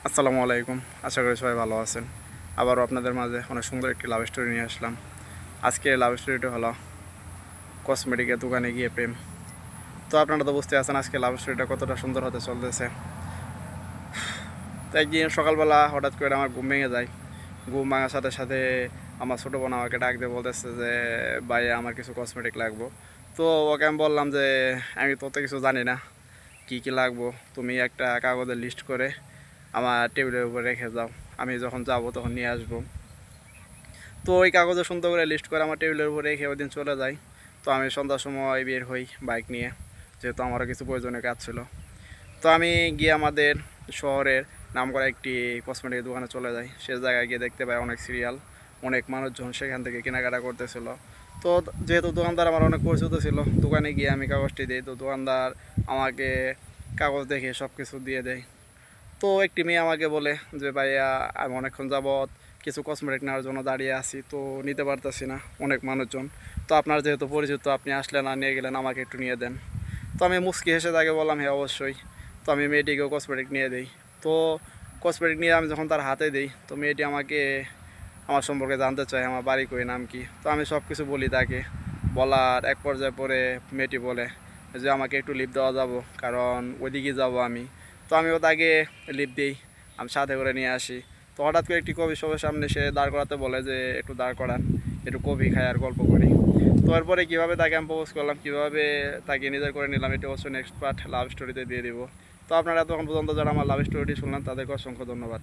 আসসালামু আলাইকুম। আশা করি সবাই ভালো আছেন। আবারও আপনাদের মাঝে অনেক সুন্দর একটি লাভ স্টোরি নিয়ে আসলাম। আজকে লাভ স্টোরিটা হলো কসমেটিকের দোকানে গিয়ে প্রেম। তো আপনারা তো বুঝতে আছেন আজকে লাভ স্টোরিটা কতটা সুন্দর হতে চলতেছে। তো একদিন সকালবেলা হঠাৎ করে আমার ঘুম ভেঙে যায়। ঘুম ভাঙার সাথে সাথে আমার ছোটো বোন আমাকে ডাক দিয়ে বলতেছে যে ভাই আমার কিছু কসমেটিক লাগবো। তো ওকে আমি বললাম যে আমি তো কিছু জানি না কী কী লাগবো, তুমি একটা কাগজের লিস্ট করে আমার টেবিলের উপর রেখে যাও, আমি যখন যাব তখন নিয়ে আসবো। তো ওই কাগজে সুন্দর করে লিস্ট করে আমার টেবিলের উপর রেখে ওই দিন চলে যাই। তো আমি সন্ধ্যার সময় বের হই বাইক নিয়ে, যেহেতু আমারও কিছু প্রয়োজনীয় কাজ ছিল। তো আমি গিয়ে আমাদের শহরের নামকরা একটি কসমেটিক দোকানে চলে যাই। সে জায়গায় গিয়ে দেখতে পাই অনেক সিরিয়াল, অনেক মানুষজন সেখান থেকে কেনাকাটা করতেছিল। তো যেহেতু দোকানদার আমার অনেক পরিচিত ছিল, দোকানে গিয়ে আমি কাগজটি দিই। তো দোকানদার আমাকে কাগজ দেখে সব কিছু দিয়ে দেয়। তো একটি মেয়ে আমাকে বলে যে ভাইয়া আমি অনেকক্ষণ যাবৎ কিছু কসমেটিক নেওয়ার জন্য দাঁড়িয়ে আছি, তো নিতে পারতেছি না, অনেক মানুষজন। তো আপনার যেহেতু পরিচিত, আপনি আসলেন আর নিয়ে গেলেন, আমাকে একটু নিয়ে দেন। তো আমি মুচকি হেসে তাকে বললাম হ্যাঁ অবশ্যই। তো আমি মেয়েটিকেও কসমেটিক নিয়ে দিই। তো কসমেটিক নিয়ে আমি যখন তার হাতে দিই, তো মেয়েটি আমাকে আমার সম্পর্কে জানতে চায়, আমার বাড়ি কই, নাম কি। তো আমি সব কিছু বলি তাকে। বলার এক পর্যায়ে পরে মেয়েটি বলে যে আমাকে একটু লিফট দেওয়া যাব, কারণ ওইদিকে যাব আমি। তো আমিও তাকে লিফট দিই, আমি সাথে করে নিয়ে আসি। তো হঠাৎ করে একটি কফি শপের সামনে সে দাঁড় করাতে বলে যে একটু দাঁড় করান, একটু কফি খাই আর গল্প করি। তো এরপরে কীভাবে তাকে আমি প্রপোজ করলাম, কীভাবে তাকে নিজের করে নিলাম, এটা অবশ্যই নেক্সট পার্ট লাভ স্টোরিতে দিয়ে দিব। তো আপনারা তখন পর্যন্ত যারা আমার লাভ স্টোরিটি শুনলেন তাদেরকে অসংখ্য ধন্যবাদ।